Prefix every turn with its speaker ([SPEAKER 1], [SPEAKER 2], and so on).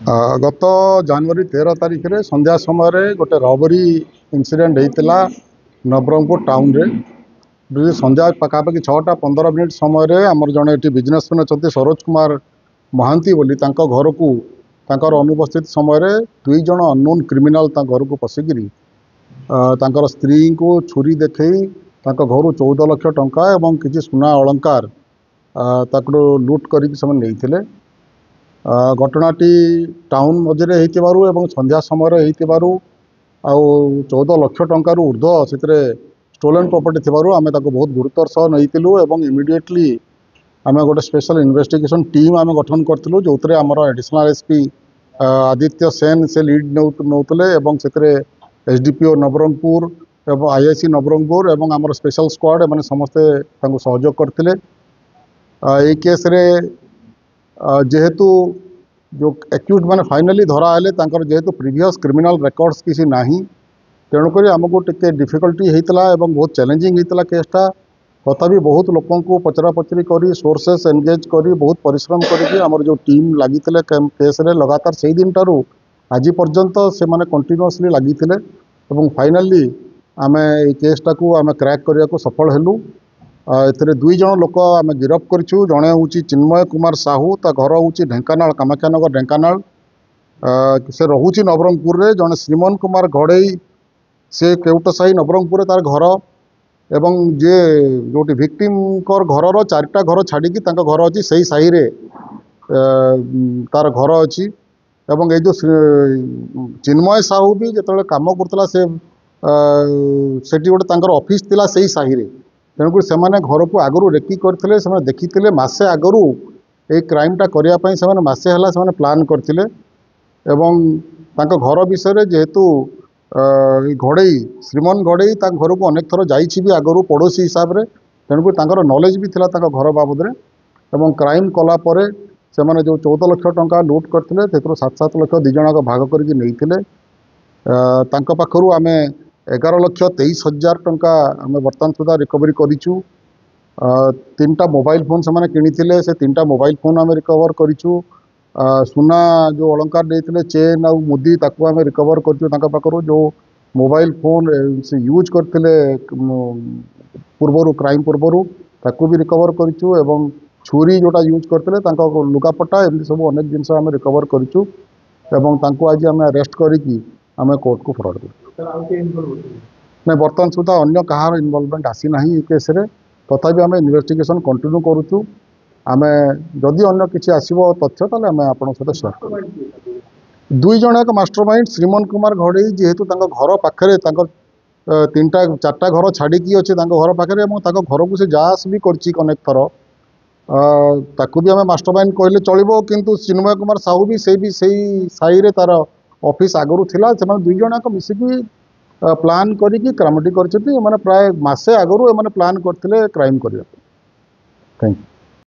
[SPEAKER 1] गत जनवरी 13 तारिख रे संध्या समय गोटे रबरी इनसीडेंट होता नवरंगपुर टाउन रे संध्या पखापाखि 6:15 समय आमर जड़े ये बिजनेसमैन अच्छा सरोज कुमार महांती बोली घर को अनुपस्थित समय दुई जन अननोन क्रिमिनाल घर को पशिकी स्त्री को छुरी देखई घर 14 लाख टंका एवं किसी सुना अलंकार लुट कर घटनाटी टाउन मझे होती संध्या समय आउ 14 लाख टंकार ऊर्ध्व से स्टोलन प्रॉपर्टी थी आम बहुत गुरुतर सह नहीं इमिडिएटली आम गोटे स्पेशल इन्वेस्टिगेशन टीम आम गठन करूँ जो आमर एडिशनल एसपी आदित्य सेन से लीड नौते से एसडीपीओ नवरंगपुर एवं आईआईसी नवरंगपुर एवं आमर स्पेशल स्क्वाड एम समस्ते सहयोग करते केस रे जेहेतु जो एक्यूज मैंने फाइनाली धरा हेले जेहेतु प्रीवियस क्रिमिनल रिकॉर्ड्स किसी नाही तेणुक आमको टिके डिफिकल्टी होता है बहुत चैलेंजिंग होता केसटा तथापि बहुत लोकों को पचरा पचरी करी सोर्सेस एंगेज करी बहुत परिश्रम करके आमर जो टीम लगी केस रे लगातार से दिन टारू आज पर्यंत से माने कंटिन्यूअसली लगी फाइनाली आम ये केसटा को आम क्रैक करने को सफल हेलु ए दुई जन लोक आम गिरफ करूँ जड़े हूँ चिन्मय कुमार साहू ता घर हूँ ढेंकानाल कामाख्यानगर ढेंकानाल से रोचे नवरंगपुर रे जड़े श्रीमन कुमार घड़ई से केउटसाही नवरंगपुर तार घर एवं जे जोटी विक्टिम घर चारिटा घर छाड़ी घर अच्छी से साही रे तार घर अच्छी एवं ये जो चिन्मय साहू भी जो कम करता से गोटे ऑफिस थिला से साही रे तेणुक से घर को आगु रेकी करते देखी मसे आगु ये क्राइमटा करने मसे है प्लान करते घर विषय जेहेतु घड़ई श्रीमन घड़ई घर को अनेक थर भी आगु पड़ोसी हिसाब से तेणुक नॉलेज भी थिला घर बाबद में क्राइम कलापर से जो 14 लाख टंका लुट करते 7-7 लाख दी जन भाग करके पाखु आम 11,23,000 टंका आम बर्तमान सुधा रिकवरी करूँ 3टा मोबाइल फोन से किनी से 3टा मोबाइल फोन आम रिकवर करूँ सुना जो अलंकार देते चेन आ मुदी ताकू आम रिकवर करूँ जो मोबाइल फोन से यूज करते पूर्वर क्राइम पूर्वर ताकू भी रिकवर करूँ एवं छुरी जोटा यूज करते लुगापटा एमती सब अनेक जिनस आम रिकवर करूँ आज आम अरेस्ट करी आम कोर्ट को फरवर्ड करूँ नहीं बर्तमान सुधा अन्य कहार इनवॉल्वमेंट आसी ना केस रे तथापि आम इन्वेस्टिगेशन कंटिन्यू करूँ आम जदि अन्य किसी आसो तथ्य ताले आम आपण सहित शेयर कर दुई जन एक मास्टरमाइंड श्रीमन कुमार घड़ई जेहेतु घर पाखे 3-4टा घर छाड़ी अच्छे घर पाखे घर को से जास भी अनेक थर ताकू भी आम मास्टरमाइंड कहले चलो किंतु चिन्मय कुमार साहू भी साही रे तार ऑफिस आगु थिला से दुई जन मिसिकी प्लान करी क्राइमटी कर प्राय मसे आगु प्लान करते क्राइम करने। Thank you.